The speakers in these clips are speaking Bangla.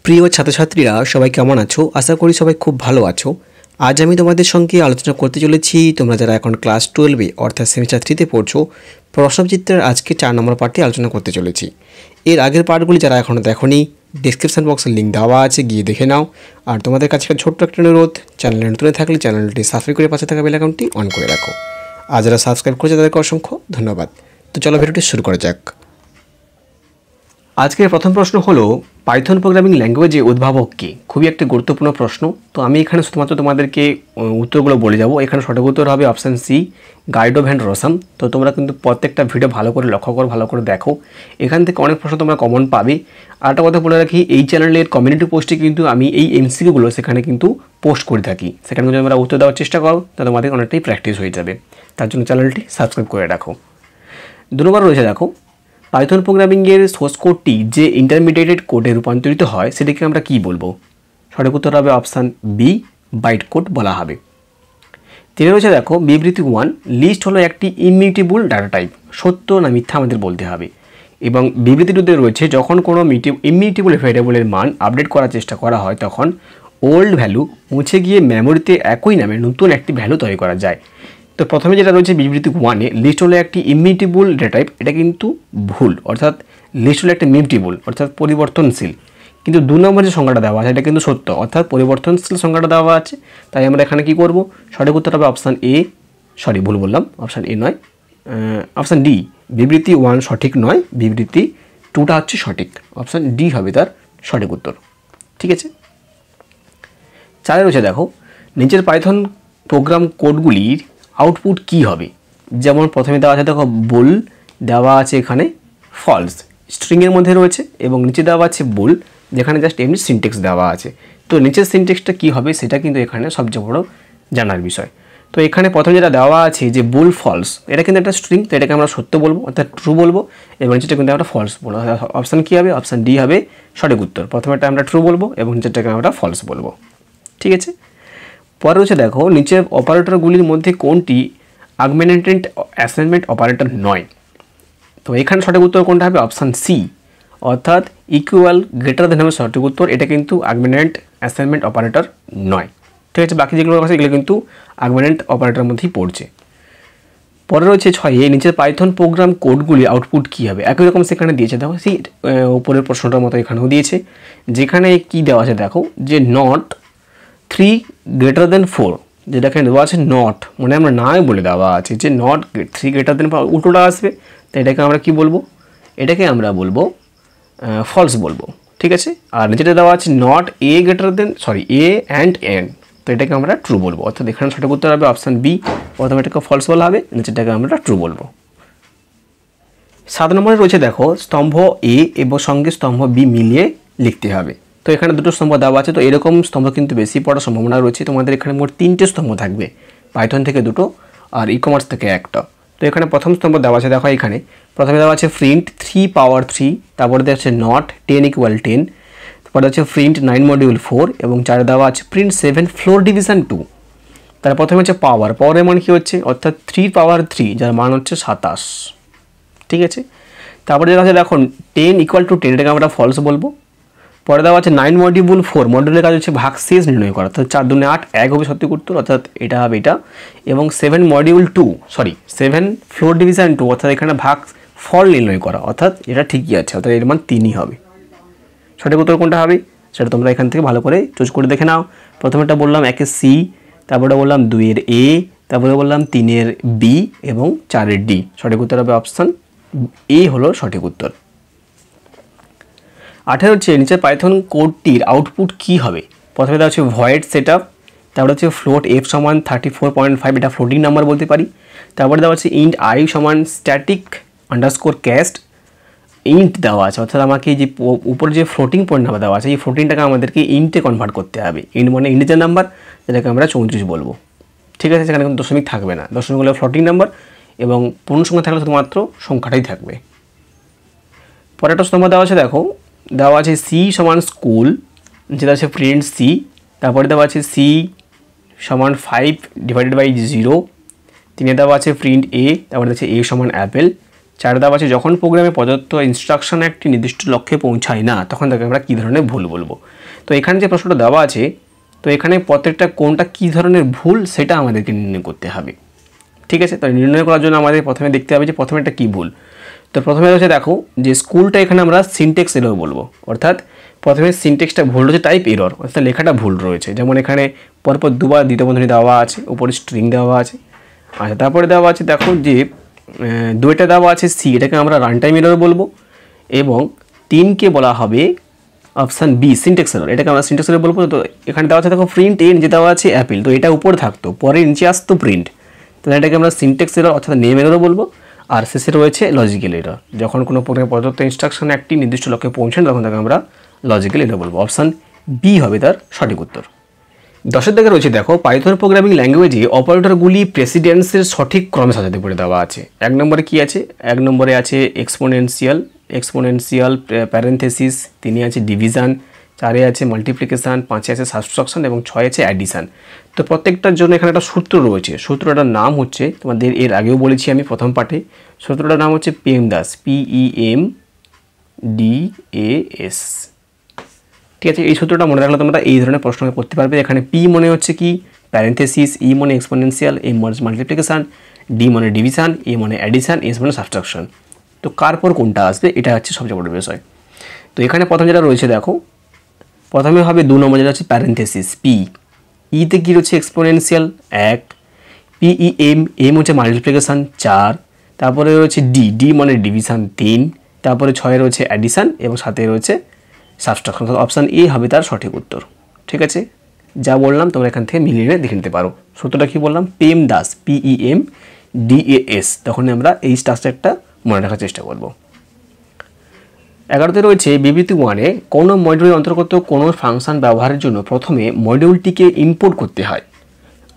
প্রিয় ছাত্রছাত্রীরা সবাই কেমন আছো? আশা করি সবাই খুব ভালো আছো। আজ আমি তোমাদের সঙ্গে আলোচনা করতে চলেছি তোমরা যারা এখন ক্লাস 12-এ অর্থাৎ সেমিস্টার 3-তে পড়ছো, প্রশ্নচিত্রের আজকে 4 নম্বর পার্টে আলোচনা করতে চলেছি। এর আগের পার্টগুলি যারা এখনও দেখোনি, ডেসক্রিপশন বক্সে লিঙ্ক দেওয়া আছে, গিয়ে দেখে নাও। আর তোমাদের কাছে ছোট্ট একটা অনুরোধ, চ্যানেলে নতুন থাকলে চ্যানেলটি সাবস্ক্রাইব করে পাশে থাকা বেল আইকনটি অন করে রাখো। আর যারা সাবস্ক্রাইব করেছে তাদেরকে অসংখ্য ধন্যবাদ। তো চলো ভিডিওটি শুরু করা যাক। আজকের প্রথম প্রশ্ন হলো পাইথন প্রোগ্রামিং ল্যাঙ্গুয়েজে উদ্ভাবক কে? খুবই একটা গুরুত্বপূর্ণ প্রশ্ন। তো আমি এখানে শুধুমাত্র তোমাদেরকে উত্তরগুলো বলে যাব। এখানে সঠিক উত্তর হবে অপশান সি, গাইডো ভ্যান রসাম। তো তোমরা কিন্তু প্রত্যেকটা ভিডিও ভালো করে লক্ষ্য করো, ভালো করে দেখো, এখান থেকে অনেক প্রশ্ন তোমরা কমন পাবে। আর একটা কথা বলে রাখি, এই চ্যানেলের কমিউনিটি পোস্টে কিন্তু আমি এই এমসিকিউগুলো সেখানে কিন্তু পোস্ট করে থাকি। সেখানে যদি তোমরা উত্তর দেওয়ার চেষ্টা করো তাহলে তোমাদের অনেকটাই প্র্যাকটিস হয়ে যাবে। তার জন্য চ্যানেলটি সাবস্ক্রাইব করে রাখো। 2 নম্বর রয়েছে, দেখো পাইথন প্রোগ্রামিংয়ের সোর্স কোডটি যে ইন্টারমিডিয়েটেড কোডে রূপান্তরিত হয় সেটাকে আমরা কি বলবো? সঠিক উত্তর হবে অপশান বি, বাইট কোড বলা হবে। 3 রয়েছে, দেখো বিবৃতি 1, লিস্ট হলো একটি ইমিউটেবল ডাটা টাইপ, সত্য না মিথ্যা আমাদের বলতে হবে। এবং বিবৃতি 2তে রয়েছে, যখন কোনো ইমিউটেবল ভ্যারিয়েবলের মান আপডেট করার চেষ্টা করা হয় তখন ওল্ড ভ্যালু মুছে গিয়ে মেমোরিতে একই নামে নতুন একটি ভ্যালু তৈরি করা যায়। তো প্রথমে যেটা রয়েছে বিবৃতি 1-এ, লিস্ট হলো একটি ইমিউটেবল ডেটা টাইপ, এটা কিন্তু ভুল, অর্থাৎ লিস্ট হলো একটা মিউটেবল অর্থাৎ পরিবর্তনশীল। কিন্তু 2 নম্বর যে সংখ্যাটা দেওয়া আছে এটা কিন্তু সত্য, অর্থাৎ পরিবর্তনশীল সংখ্যাটা দেওয়া আছে। তাই আমরা এখানে কি করব? সঠিক উত্তর হবে অপশান এ, সরি ভুল বললাম, অপশান এ নয়, অপশান ডি। বিবৃতি 1 সঠিক নয়, বিবৃতি 2টা হচ্ছে সঠিক, অপশান ডি হবে তার সঠিক উত্তর। ঠিক আছে। 4 রয়েছে, দেখো নিচের পাইথন প্রোগ্রাম কোডগুলির আউটপুট কি হবে? যেমন প্রথমে দেওয়া আছে, দেখো বুল দেওয়া আছে এখানে ফলস, স্ট্রিংয়ের মধ্যে রয়েছে, এবং নিচে দেওয়া আছে বুল, যেখানে জাস্ট এমনি সিনটেক্স দেওয়া আছে। তো নিচের সিনটেক্সটা কী হবে সেটা কিন্তু এখানে সবচেয়ে বড় জানার বিষয়। তো এখানে প্রথমে যেটা দেওয়া আছে যে বুল ফলস, এটা কিন্তু একটা স্ট্রিং, তো এটাকে আমরা সত্য বলবো অর্থাৎ ট্রু বলবো, এবং নিচেটা কিন্তু আমরা ফলস বলবো। অপশান কী হবে? অপশান ডি হবে সঠিক উত্তর। প্রথমেটা আমরা ট্রু বলবো এবং নিচেরটাকে আমরা ফলস বলবো। ঠিক আছে। পরে রয়েছে, দেখো নিচের অপারেটরগুলির মধ্যে কোনটি আগমেন্টেড অ্যাসাইনমেন্ট অপারেটর নয়? তো এখানে সঠিক উত্তর কোনটা হবে? অপশান সি, অর্থাৎ ইকুয়াল গ্রেটার দেন হবে সঠিক উত্তর। এটা কিন্তু আগমেন্টেড অ্যাসাইনমেন্ট অপারেটর নয়। ঠিক আছে, বাকি যেগুলো আছে এগুলো কিন্তু আগমেন্টেড অপারেটরের মধ্যেই পড়ছে। পরে রয়েছে 6-এ, নিচের পাইথন প্রোগ্রাম কোডগুলি আউটপুট কী হবে? একই রকম সেখানে দিয়েছে, দেখো সেই উপরের প্রশ্নটার মতো এখানেও দিয়েছে, যেখানে কি দেওয়া আছে দেখো যে নট 3 গ্রেটার দেন 4, যেটাকে দেওয়া আছে নট, মানে আমরা নাই বলে দেওয়া আছে যে নট 3 গ্রেটার দেন, উল্টোটা আসবে। তো এটাকে আমরা কি বলবো? এটাকে আমরা বলবো ফলস বলবো। ঠিক আছে। আর নিচেটা দেওয়া আছে not a greater then, sorry A and N, তো এটাকে আমরা ট্রু বলবো। অর্থাৎ এখানে সঠিক উত্তর হবে অপশান বি, প্রথমে এটাকে ফলস বলা হবে, নিচেটাকে আমরা ট্রু বলবো। 7 নম্বরে রয়েছে, দেখো স্তম্ভ এ এবং সঙ্গে স্তম্ভ বি মিলিয়ে লিখতে হবে। তো এখানে 2টো স্তম্ভ দেওয়া আছে, তো এরকম স্তম্ভ কিন্তু বেশি পড়ার সম্ভাবনা রয়েছে। তোমাদের এখানে মোট 3টে স্তম্ভ থাকবে, পাইথন থেকে 2টো আর ই কমার্স থেকে 1টা। তো এখানে প্রথম স্তম্ভ দেওয়া আছে, দেখো এখানে প্রথমে দেওয়া আছে প্রিন্ট 3 পাওয়ার 3, তারপরে দেওয়া আছে নট 10 ইকুয়াল 10, তারপরে আছে প্রিন্ট 9 মডিউল 4, এবং 4 দেওয়া আছে প্রিন্ট 7 ফ্লোর ডিভিশন 2। তার প্রথমে হচ্ছে পাওয়ারের মান কী হচ্ছে? অর্থাৎ 3 পাওয়ার 3, যার মান হচ্ছে 27। ঠিক আছে। তারপরে যেটা আছে দেখো 10 ইকুয়াল টু 10, এটাকে আমরা ফলস বলবো। পরে দেওয়া আছে 9 মডিউল 4, মডিউলের কাজ হচ্ছে ভাগশেষ নির্ণয় করা, অর্থাৎ 4 দুনে 8, 1 হবে সঠিক উত্তর, অর্থাৎ এটা হবে এটা। এবং 7 মডিউল 2, সরি 7 ফ্লোর ডিভিশন 2, অর্থাৎ এখানে ভাগ ফল নির্ণয় করা, অর্থাৎ এটা ঠিকই আছে, অর্থাৎ এর মান 3ই হবে। সঠিক উত্তর কোনটা হবে সেটা তোমরা এখান থেকে ভালো করে চুজ করে দেখে নাও। প্রথমেটা বললাম 1-এর সি, তারপরে বললাম 2-এর এ, তারপরে বললাম 3-এর বি এবং 4-এর ডি। সঠিক উত্তর হবে অপশান এ হলো সঠিক উত্তর। 18 হচ্ছে, নিচের পাইথন কোডটির আউটপুট কি হবে? প্রথমে দেওয়া হচ্ছে ভয়েড সেট আপ, তারপরে হচ্ছে ফ্লোট এফ সমান 34.5, এটা ফ্লোটিং নাম্বার বলতে পারি। তারপরে দেওয়া হচ্ছে ইন্ট আই সমান স্ট্যাটিক আন্ডারস্কোর ক্যাস্ট, ইন্ট দেওয়া আছে, অর্থাৎ আমাকে যে উপরে যে ফ্লোটিং পয়েন্ট নাম্বার দেওয়া আছে এই ফ্লোটিংটাকে আমাদেরকে ইন্টে কনভার্ট করতে হবে। ইন্ট মানে ইন্টিজার নাম্বার, যেটাকে আমরা 34 বলবো। ঠিক আছে, সেখানে কিন্তু দশমিক থাকবে না, দশমিক হলে ফ্লোটিং নাম্বার, এবং পূর্ণ সংখ্যা থাকলে শুধুমাত্র সংখ্যাটাই থাকবে। পরে একটা স্তম্ভ দেওয়া আছে, দেখো দেওয়া আছে সি সমান স্কুল, যেটা আছে প্রিন্ট সি, তারপরে দেওয়া আছে সি সমান 5 ডিভাইডেড বাই 0, 3-এ দেওয়া আছে প্রিন্ট এ, তারপরে আছে এ সমান অ্যাপেল, 4-এ দেওয়া আছে যখন প্রোগ্রামে প্রদত্ত ইনস্ট্রাকশন একটি নির্দিষ্ট লক্ষ্যে পৌঁছায় না তখন তাকে আমরা কী ধরনের ভুল বলবো? তো এখানে যে প্রশ্নটা দেওয়া আছে, তো এখানে প্রত্যেকটা কোনটা কী ধরনের ভুল সেটা আমাদেরকে নির্ণয় করতে হবে। ঠিক আছে, তো নির্ণয় করার জন্য আমাদের প্রথমে দেখতে হবে যে প্রথমে এটা কী ভুল। তো প্রথমে হচ্ছে দেখো যে স্কুলটা এখানে আমরা সিনটেক্স এরর বলবো, অর্থাৎ প্রথমে সিনটেক্সটা ভুল রয়েছে, টাইপ এরর, অর্থাৎ লেখাটা ভুল রয়েছে। যেমন এখানে পরপর দুবার দ্বিতীয় বন্ধনী দেওয়া আছে, উপরে স্ট্রিং দেওয়া আছে। আচ্ছা, তারপরে দেওয়া আছে দেখো যে দুইটা দেওয়া আছে সি, এটাকে আমরা রান টাইম এরর বলবো, এবং 3কে বলা হবে অপশান বি সিনটেক্স এরর, এটাকে আমরা সিনটেক্স এরর বলবো। তো এখানে দেওয়া আছে দেখো প্রিন্ট এ, যে দেওয়া আছে অ্যাপেল, তো এটা উপরে থাকতো, পরে নিচে আসতো প্রিন্ট, তাহলে এটাকে আমরা সিনটেক্স এরর অর্থাৎ নেম এরর বলবো। আর শেষে রয়েছে লজিক্যাল এরর, যখন কোনো প্রোগ্রামে প্রদত্ত ইনস্ট্রাকশন একটি নির্দিষ্ট লক্ষ্যে পৌঁছান তখন তাকে আমরা লজিক্যাল এরর বলবো। অপশান বি হবে তার সঠিক উত্তর। 10 দাগে রয়েছে দেখো পাইথন প্রোগ্রামিং ল্যাঙ্গুয়েজে অপারেটরগুলি প্রেসিডেন্সের সঠিক ক্রমে সাজাতে পড়ে দেওয়া আছে। 1 নম্বরে কি আছে? 1 নম্বরে আছে এক্সপোনেনশিয়াল, প্যারেন্থেসিস, 3 আছে ডিভিশন, 4 আছে মাল্টিপ্লিকেশান, 5 আছে সাবট্রাকশন এবং 6 আছে অ্যাডিশান। তো প্রত্যেকটার জন্য এখানে একটা সূত্র রয়েছে, সূত্রটার নাম হচ্ছে, তোমাদের এর আগেও বলেছি আমি প্রথম পাঠে, সূত্রটার নাম হচ্ছে PEMDAS, PEMDAS। ঠিক আছে, এই সূত্রটা মনে রাখলে তোমরা এই ধরনের প্রশ্ন করতে পারবে। এখানে পি মনে হচ্ছে কি প্যারেন্থেসিস, ই মানে এক্সপোনেনশিয়াল, এ মানে মাল্টিপ্লিকেশান, ডি মানে ডিভিশন, এ মানে অ্যাডিশন, এস মানে সাবট্রাকশন। তো কার পর কোনটা আসবে এটা হচ্ছে সবচেয়ে বড় বিষয়। তো এখানে প্রথম যেটা রয়েছে দেখো, প্রথমে হবে 2 নম্বর যেটা হচ্ছে প্যারেন্থেসিস পি, ইতে কী রয়েছে এক্সপোনেনশিয়াল 1, PEM, এম হচ্ছে মাল্টিপ্লিকেশান 4, তারপরে রয়েছে ডি মানে ডিভিশন 3, তারপরে 6 রয়েছে অ্যাডিশন এবং 7 রয়েছে সাবট্রাকশন। অপশান এ হবে তার সঠিক উত্তর। ঠিক আছে, যা বললাম তোমরা এখান থেকে মিলিয়ে দেখে নিতে পারো। সূত্রটা কী বললাম? PEMDAS, PEMDAS, তখন আমরা এই স্ট্রাকচারটা মনে রাখার চেষ্টা করব। 11তে রয়েছে বিবৃতি 1-এ কোনো মডিউলের অন্তর্গত কোনো ফাংশন ব্যবহারের জন্য প্রথমে মডিউলটিকে ইম্পোর্ট করতে হয়।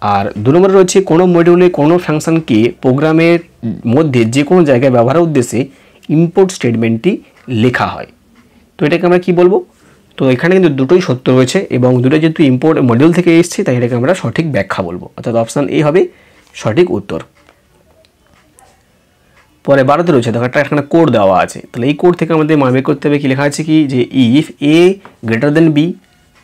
আর 2 নম্বরে রয়েছে কোনো মডিউলে কোনো ফাংশনকে প্রোগ্রামের মধ্যে যে কোনো জায়গায় ব্যবহারের উদ্দেশ্যে ইম্পোর্ট স্টেটমেন্টটি লেখা হয়। তো এটাকে আমরা কি বলবো? তো এখানে কিন্তু দুটোই সত্য রয়েছে এবং দুটো যেহেতু ইম্পোর্ট মডিউল থেকে এসেছে তাই এটাকে আমরা সঠিক ব্যাখ্যা বলবো, অর্থাৎ অপশান এ হবে সঠিক উত্তর। পরে 12তে রয়েছে দেখো একটা এখানে কোড দেওয়া আছে, তাহলে এই কোড থেকে আমাদের মান বের করতে হবে কি লেখা আছে কি যে if A greater than B,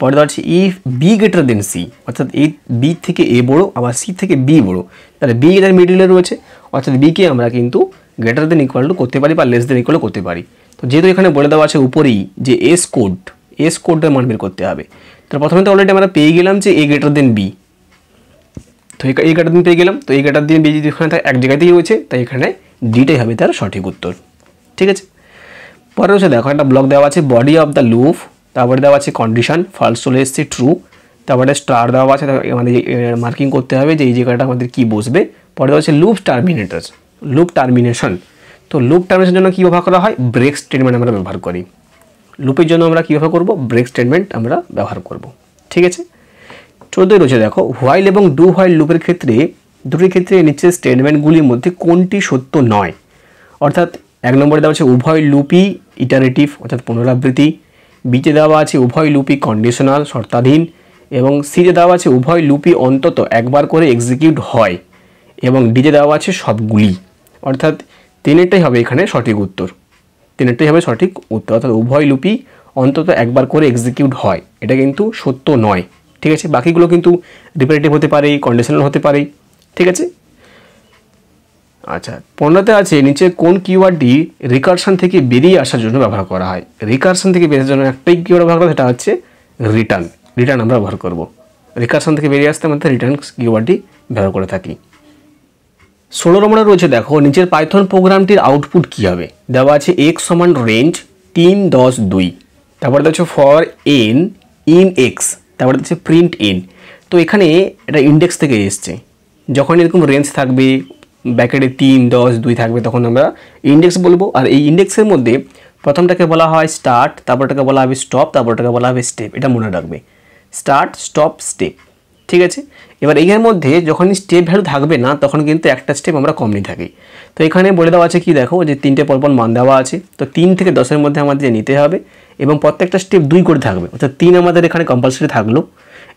পরে দেওয়া আছে if B greater than C, অর্থাৎ এই বি থেকে এ বড়ো আবার সি থেকে বি বড়ো, তাহলে বি এর মিডিলে রয়েছে, অর্থাৎ বিকে আমরা কিন্তু গ্রেটার দেন ইকুয়াল টু করতে পারি বা লেস দেন ইকুয়াল করতে পারি। তো যেহেতু এখানে বলে দেওয়া আছে উপরেই যে এস কোডের মান বের করতে হবে, তো প্রথমে তো অলরেডি আমরা পেয়ে গেলাম যে এ গ্রেটার দেন বি, তো এ গ্রেটার দেন পেয়ে গেলাম। তো এ গ্রেটার দেন বি যদি এখানে এক জায়গাতেই রয়েছে তাই এখানে ডিটাই হবে তার সঠিক উত্তর। ঠিক আছে, পরে হচ্ছে দেখো একটা ব্লক দেওয়া আছে বডি অফ দ্য লুপ, তারপরে দেওয়া আছে কন্ডিশন, ফলস চলে এসছে ট্রু, তারপরে স্টার দেওয়া আছে, আমাদের মার্কিং করতে হবে যে এই জায়গাটা আমাদের কী বসবে। পরে দেওয়া আছে লুপ টার্মিনেশন, তো লুপ টার্মিনেশনের জন্য কী ব্যবহার করা হয়? ব্রেক স্টেটমেন্ট আমরা ব্যবহার করি। লুপের জন্য আমরা কী ব্যবহার করব? ব্রেক স্টেটমেন্ট আমরা ব্যবহার করব। ঠিক আছে, 14 রয়েছে দেখো হোয়াইল এবং ডু হোয়াইল লুপের ক্ষেত্রে দুটির ক্ষেত্রে নিচের স্টেটমেন্টগুলির মধ্যে কোনটি সত্য নয়? অর্থাৎ 1 নম্বরে দেওয়া আছে উভয় লুপই ইটারেটিভ অর্থাৎ পুনরাবৃত্তি, বিতে দেওয়া আছে উভয় লুপই কন্ডিশনাল শর্তাধীন, এবং সিতে দেওয়া আছে উভয় লুপই অন্তত একবার করে এক্সিকিউট হয়, এবং ডিতে দেওয়া আছে সবগুলি। অর্থাৎ 3টাই হবে এখানে সঠিক উত্তর, 3টাই হবে সঠিক উত্তর, অর্থাৎ উভয় লুপই অন্তত একবার করে এক্সিকিউট হয়, এটা কিন্তু সত্য নয়। ঠিক আছে, বাকিগুলো কিন্তু রিপিটেটিভ হতে পারে, কন্ডিশনাল হতে পারে। ঠিক আছে, আচ্ছা 15তে আছে নিচে কোন কিওয়ার্ডটি রিকারশন থেকে বেরিয়ে আসার জন্য ব্যবহার করা হয়? রিকারশন থেকে বেরিয়ে আসার জন্য একটাই কিওয়ার্ড ব্যবহার করা, সেটা হচ্ছে রিটার্ন আমরা ব্যবহার করব। রিকারশন থেকে বেরিয়ে আসতে আমাদের রিটার্ন কিওয়ার্ডটি ব্যবহার করে থাকি। 16 নম্বরে রয়েছে দেখো নিচের পাইথন প্রোগ্রামটির আউটপুট কী হবে? দেওয়া আছে x সমান রেঞ্জ 3, 10, 2, তারপরে দেওয়া আছে ফর এন ইন এক্স, তারপরে হচ্ছে প্রিন্ট এন। তো এখানে এটা ইন্ডেক্স থেকে এসছে, যখন এরকম রেঞ্জ থাকবে ব্যাকেটে 3, 10, 2 থাকবে তখন আমরা ইন্ডেক্স বলবো। আর এই ইন্ডেক্সের মধ্যে প্রথমটাকে বলা হয় স্টার্ট, তারপরটাকে বলা হবে স্টপ, তারপরটাকে বলা হবে স্টেপ, এটা মনে রাখবে, স্টার্ট স্টপ স্টেপ। ঠিক আছে, এবার এর মধ্যে যখন স্টেপ ভ্যালু থাকবে না তখন কিন্তু একটা স্টেপ আমরা কম নিয়ে থাকি। তো এখানে বলে দেওয়া আছে কি দেখো যে 3টে পরপর মান দেওয়া আছে, তো 3 থেকে 10-এর মধ্যে আমাদের নিতে হবে এবং প্রত্যেকটা স্টেপ 2 করে থাকবে, অর্থাৎ 3 আমাদের এখানে কম্পালসারি থাকলো।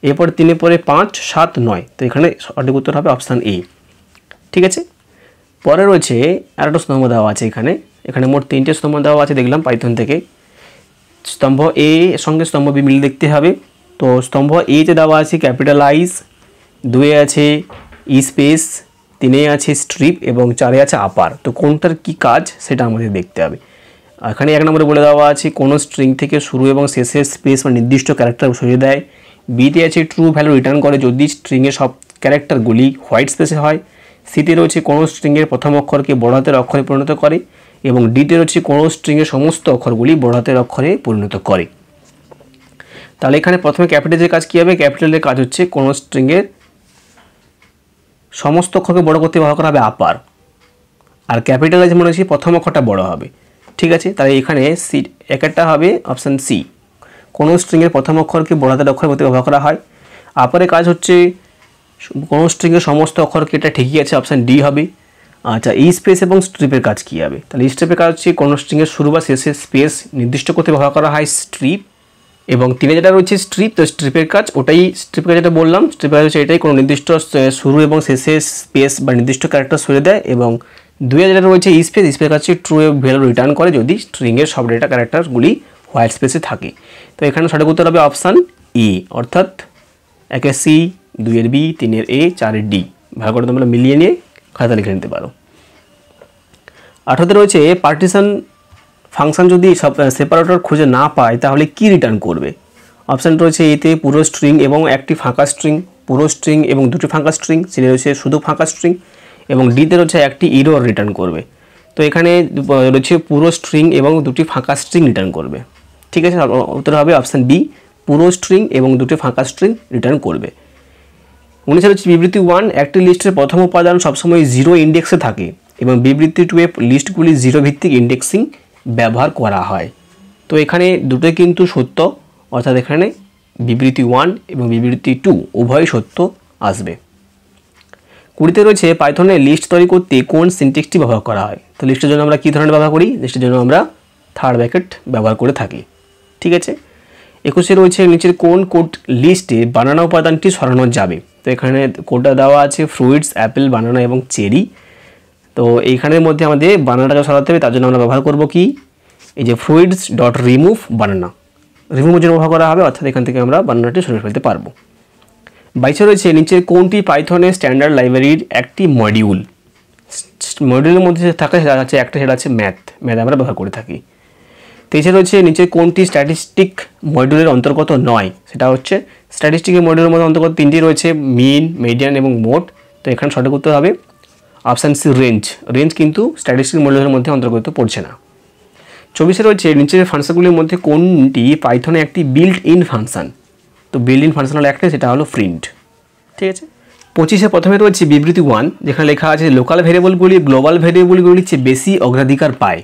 এরপর 3-এর পরে 5, 7, 9, তো এখানে সঠিক উত্তর হবে অপশান এ। ঠিক আছে, পরে রয়েছে আরেকটা স্তম্ভ দেওয়া আছে, এখানে মোট 3টে স্তম্ভ দেওয়া আছে দেখলাম পাইথন থেকে। স্তম্ভ এ সঙ্গে স্তম্ভ বি মিলে দেখতে হবে। তো স্তম্ভ এতে দেওয়া আছে ক্যাপিটালাইজ, 2 আছে স্পেস, 3 আছে স্ট্রিপ এবং 4 আছে আপার। তো কোনটার কি কাজ সেটা আমাদের দেখতে হবে। এখানে 1 নম্বরে বলে দেওয়া আছে কোনো স্ট্রিং থেকে শুরু এবং শেষের স্পেস বা নির্দিষ্ট ক্যারেক্টার সরিয়ে দেয়। বিতে আছে ট্রু ভ্যালু রিটার্ন করে যদি স্ট্রিংয়ের সব ক্যারেক্টারগুলি হোয়াইট স্পেসে হয়। সিতে রয়েছে কোনো স্ট্রিংয়ের প্রথম অক্ষরকে বড় হাতের অক্ষরে পরিণত করে এবং ডিতে রয়েছে কোনো স্ট্রিংয়ের সমস্ত অক্ষরগুলি বড় হাতের অক্ষরে পরিণত করে। তাহলে এখানে প্রথমে ক্যাপিটালের কাজ কী হবে? ক্যাপিটালের কাজ হচ্ছে কোনো স্ট্রিংয়ের সমস্ত অক্ষরকে বড় করতে ব্যবহার করা হবে আপার, আর ক্যাপিটালাইজ মনে হচ্ছে প্রথম অক্ষরটা বড় হবে। ঠিক আছে, তাহলে এখানে সি একটা হবে অপশান সি, কোনো স্ট্রিংয়ের প্রথম অক্ষরকে বড় হাতের অক্ষর করতে ব্যবহার করা হয়। আপারের কাজ হচ্ছে কোনো স্ট্রিংয়ের সমস্ত অক্ষরকে, এটা ঠিকই আছে, অপশান ডি হবে। আচ্ছা, ই স্পেস এবং স্ট্রিপের কাজ কী হবে? তাহলে স্ট্রিপের কাজ হচ্ছে কোনো স্ট্রিংয়ের শুরু বা শেষে স্পেস নির্দিষ্ট করতে ব্যবহার করা হয় স্ট্রিপ, এবং 3 যেটা রয়েছে স্ট্রিপ, তো স্ট্রিপের কাজ ওটাই, স্ট্রিপের যেটা বললাম স্ট্রিপের কাজ হচ্ছে এটাই, কোনো নির্দিষ্ট শুরু এবং শেষে স্পেস বা নির্দিষ্ট ক্যারেক্টার সরিয়ে দেয়। এবং 2 যেটা রয়েছে স্পেস, স্পেসের কাজ হচ্ছে ট্রু ভ্যালু রিটার্ন করে যদি স্ট্রিংয়ের সব ডেটা ক্যারেক্টারগুলি হোয়াইট স্পেসে থাকে। তো এখানে সঠিক উত্তর হবে অপশান ই, অর্থাৎ 1 সি, 2 বি, 3 এ, 4 ডি। ভালো করে তোমরা মিলিয়ে নিয়ে খাতা লিখে নিতে পারো। 18তে রয়েছে পার্টিশন ফাংশন যদি সব সেপারেটর খুঁজে না পায় তাহলে কি রিটার্ন করবে? অপশান রয়েছে এতে পুরো স্ট্রিং এবং একটি ফাঁকা স্ট্রিং, পুরো স্ট্রিং এবং দুটি ফাঁকা স্ট্রিং, সিতে রয়েছে শুধু ফাঁকা স্ট্রিং, এবং ডিতে রয়েছে একটি এরর রিটার্ন করবে। তো এখানে রয়েছে পুরো স্ট্রিং এবং দুটি ফাঁকা স্ট্রিং রিটার্ন করবে। ঠিক আছে, উত্তর হবে অপশান বি, পুরো স্ট্রিং এবং দুটি ফাঁকা স্ট্রিং রিটার্ন করবে। 19 হচ্ছে বিবৃতি 1, একটি লিস্টের প্রথম উপাদান সবসময় 0 ইন্ডেক্সে থাকে এবং বিবৃতি 2 এ লিস্টগুলি 0 ভিত্তিক ইন্ডেক্সিং ব্যবহার করা হয়। তো এখানে দুটোই কিন্তু সত্য, অর্থাৎ এখানে বিবৃতি 1 এবং বিবৃতি 2 উভয়ই সত্য আসবে। 20তে রয়েছে পাইথনে লিস্ট তৈরি করতে কোন সিনট্যাক্সটি ব্যবহার করা হয়? তো লিস্টের জন্য আমরা কী ধরনের ব্যবহার করি? লিস্টের জন্য আমরা থার্ড ব্র্যাকেট ব্যবহার করে থাকি। ঠিক আছে, 21 রয়েছে নিচের কোন কোড লিস্টে বানানা উপাদানটি সরানো যাবে? তো এখানে কোডটা দেওয়া আছে ফ্রুইটস, অ্যাপেল, বানানা এবং চেরি। তো এইখানের মধ্যে আমাদের বানানাটাকে সরাতে হবে, তার জন্য আমরা ব্যবহার করব কি, এই যে ফ্রুইটস ডট রিমুভ বানানা, রিমুভের জন্য ব্যবহার করা হবে, অর্থাৎ এখান থেকে আমরা বানানাটি সরিয়ে ফেলতে পারবো। 22 রয়েছে নিচের কোনটি পাইথনের স্ট্যান্ডার্ড লাইব্রেরির একটি মডিউল? মডিউলের মধ্যে থাকে সেটা হচ্ছে একটা, সেটা হচ্ছে ম্যাথ আমরা ব্যবহার করে থাকি। 23 রয়েছে নিচের কোনটি স্ট্যাটিস্টিক মডিউলের অন্তর্গত নয়? সেটা হচ্ছে স্ট্যাটিস্টিকের মডিউলের মধ্যে অন্তর্গত 3টি রয়েছে, মিন, মিডিয়ান এবং মোড। তো এখানে সঠিক উত্তর হবে অপশান সি, রেঞ্জ। রেঞ্জ কিন্তু স্ট্যাটিস্টিক মডিউলের মধ্যে অন্তর্গত পড়ছে না। 24 রয়েছে নিচের ফাংশনগুলির মধ্যে কোনটি পাইথনে একটি বিল্ট ইন ফাংশন? তো বিল্ট ইন ফাংশন হলো একটা, সেটা হলো প্রিন্ট। ঠিক আছে, 25 প্রথমে রয়েছে বিবৃতি 1, যেখানে লেখা আছে লোকাল ভেরিয়েবলগুলি গ্লোবাল ভেরিয়েবলগুলির চেয়ে বেশি অগ্রাধিকার পায়,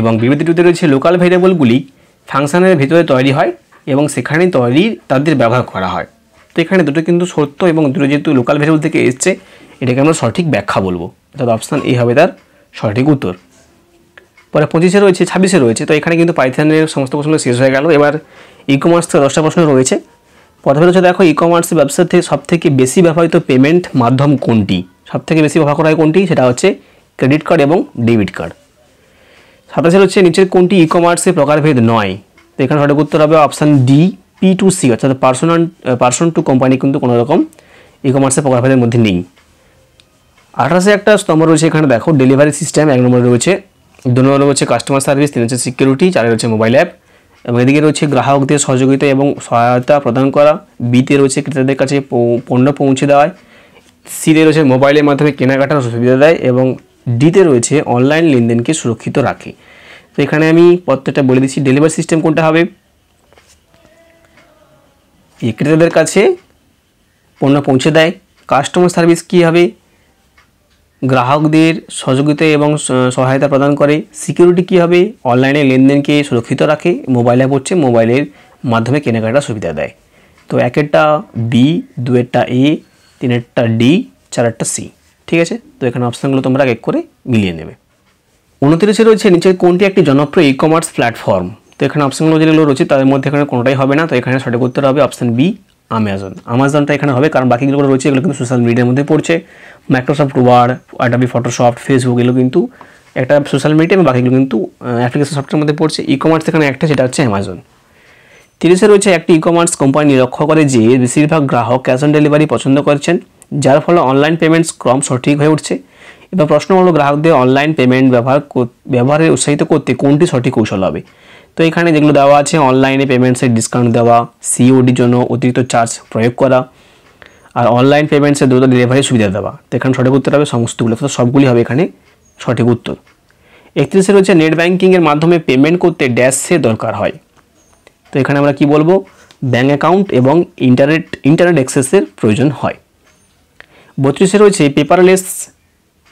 এবং বিবৃতি 2তে রয়েছে লোকাল ভেরিয়েবলগুলি ফাংশনের ভিতরে তৈরি হয় এবং সেখানে তাদের ব্যবহার করা হয়। তো এখানে দুটো কিন্তু সত্য, এবং দুটো যেহেতু লোকাল ভেরিয়েবল থেকে এসছে এটাকে আমরা সঠিক ব্যাখ্যা বলবো, অর্থাৎ অপশান এ হবে তার সঠিক উত্তর। পরে 25 রয়েছে, 26 রয়েছে। তো এখানে কিন্তু পাইথনের সমস্ত প্রশ্ন শেষ হয়ে গেল। এবার ই কমার্স থেকে 10টা প্রশ্ন রয়েছে। প্রথমে হচ্ছে দেখো, ই কমার্স ব্যবসার থেকে সবথেকে বেশি ব্যবহৃত পেমেন্ট মাধ্যম কোনটি? সবথেকে বেশি ব্যবহার করা হয় কোনটি? সেটা হচ্ছে ক্রেডিট কার্ড এবং ডেবিট কার্ড। 27 হচ্ছে নিচের কোনটি ই কমার্সের প্রকারভেদ নয়? তো এখানে সঠিক উত্তর হবে অপশান ডি, P2C, অর্থাৎ পার্সন টু কোম্পানি কিন্তু কোনো রকম ই কমার্সের প্রকারভেদের মধ্যে নেই। 28 একটা স্তম্ভ রয়েছে, এখানে দেখো ডেলিভারি সিস্টেম 1 নম্বরে রয়েছে, 2 নম্বরে রয়েছে কাস্টমার সার্ভিস, 3 হচ্ছে সিকিউরিটি, 4 রয়েছে মোবাইল অ্যাপ, এবং এদিকে রয়েছে গ্রাহকদের সহযোগিতা এবং সহায়তা প্রদান করা, বিতে রয়েছে ক্রেতাদের কাছে পণ্য পৌঁছে দেওয়ায়, সিতে রয়েছে মোবাইলের মাধ্যমে কেনাকাটার সুবিধা দেয়, এবং ডিতে রয়েছে অনলাইন লেনদেনকে সুরক্ষিত রাখে। তো এখানে আমি প্রত্যেকটা বলে দিচ্ছি। ডেলিভারি সিস্টেম কোনটা হবে? ক্রেতাদের কাছে পণ্য পৌঁছে দেয়। কাস্টমার সার্ভিস কী হবে? গ্রাহকদের সহযোগিতা এবং সহায়তা প্রদান করে। সিকিউরিটি কী হবে? অনলাইনে লেনদেনকে সুরক্ষিত রাখে। মোবাইল অ্যাপ হচ্ছে মোবাইলের মাধ্যমে কেনাকাটার সুবিধা দেয়। তো 1টা বি, 2টা এ, 3টা ডি, 4টা সি। ঠিক আছে, তো এখানে অপশানগুলো তোমরা এক করে মিলিয়ে নেবে। 29 রয়েছে নিচে কোনটি একটি জনপ্রিয় ই কমার্স প্ল্যাটফর্ম? তো এখানে অপশানগুলো যেগুলো রয়েছে তাদের মধ্যে এখানে কোনোটাই হবে না। তো এখানে সঠিক উত্তর হবে অপশান বি, আমাজনটা এখানে হবে, কারণ বাকিগুলো রয়েছে এগুলো কিন্তু সোশ্যাল মিডিয়ার মধ্যে পড়ছে। Microsoft Word, Adobe Photoshop, Facebook, এগুলো কিন্তু একটা সোশ্যাল মিডিয়া এবং বাকিগুলো কিন্তু অ্যাপ্লিকেশন সফটওয়্যারের মধ্যে পড়ছে। ই কমার্স এখানে একটা, সেটা হচ্ছে অ্যামাজন। 30 রয়েছে একটি ই কমার্স কোম্পানি লক্ষ্য করে যে বেশিরভাগ গ্রাহক ক্যাশ অন ডেলিভারি পছন্দ করছেন, যার ফলে অনলাইন পেমেন্টস ক্রম সঠিক হয়ে উঠছে। এবার প্রশ্ন হলো গ্রাহকদের অনলাইন পেমেন্ট ব্যবহারে উৎসাহিত করতে কোনটি সঠিক কৌশল হবে। তো এখানে যেগুলো দেওয়া আছে, অনলাইনে পেমেন্টসের ডিসকাউন্ট দেওয়া, সিওডির জন্য অতিরিক্ত চার্জ প্রয়োগ করা, আর অনলাইন পেমেন্টসের দ্রুত ডেলিভারি সুবিধা দেওয়া। তো এখানে সঠিক উত্তর হবে সমস্তগুলো, তো সবগুলি হবে এখানে সঠিক উত্তর। 31 রয়েছে নেট ব্যাঙ্কিংয়ের মাধ্যমে পেমেন্ট করতে ড্যাশের দরকার হয়। তো এখানে আমরা কি বলবো, ব্যাঙ্ক অ্যাকাউন্ট এবং ইন্টারনেট অ্যাক্সেসের প্রয়োজন হয়। 32 রয়েছে পেপারলেস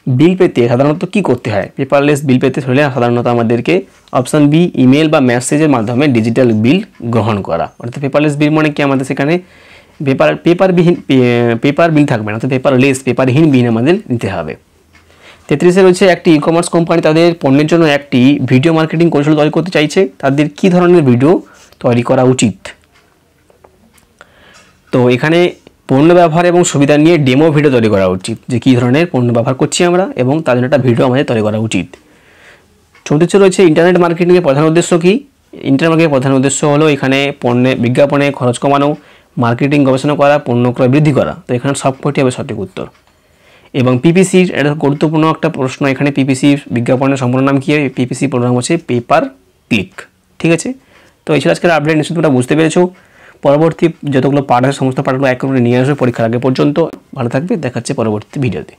বিল পেতে সাধারণত কি করতে হয়। পেপারলেস বিল পেতে হলে সাধারণত আমাদেরকে অপশান বি, ইমেল বা মেসেজের মাধ্যমে ডিজিটাল বিল গ্রহণ করা। অর্থাৎ পেপারলেস বিল মানে কি, আমাদের সেখানে পেপার বিল থাকবে না, তো পেপারহীন বিল আমাদের নিতে হবে। 33 রয়েছে একটি ই কমার্স কোম্পানি তাদের পণ্যের জন্য একটি ভিডিও মার্কেটিং কৌশল তৈরি করতে চাইছে, তাদের কী ধরনের ভিডিও তৈরি করা উচিত। তো এখানে পণ্য ব্যবহার এবং সুবিধা নিয়ে ডেমো ভিডিও তৈরি করা উচিত, যে কী ধরনের পণ্য ব্যবহার করছি আমরা, এবং তার জন্য একটা ভিডিও আমাদের তৈরি করা উচিত। 34 রয়েছে ইন্টারনেট মার্কেটিংয়ের প্রধান উদ্দেশ্য কী। ইন্টারনেট মার্কেটিংয়ের প্রধান উদ্দেশ্য হলো এখানে বিজ্ঞাপনে খরচ কমানো, মার্কেটিং গবেষণা করা, পণ্য ক্রয় বৃদ্ধি করা। তো এখানে সবকটি হবে সঠিক উত্তর। এবং পিপিসির এটা গুরুত্বপূর্ণ একটা প্রশ্ন, এখানে পিপিসির বিজ্ঞাপনের সম্পূর্ণ নাম কী হবে। পিপিসি প্রোগ্রাম হচ্ছে পেপার ক্লিক। ঠিক আছে, তো এই ছিল আজকের আপডেট। নিশ্চয়ই তোমরা বুঝতে পেরেছো। পরবর্তী যতগুলো পার্ট আছে সমস্ত পার্টগুলো এক করে নিয়ে আসবে পরীক্ষার আগে পর্যন্ত। ভালো থাকবে, দেখাচ্ছে পরবর্তী ভিডিওতে।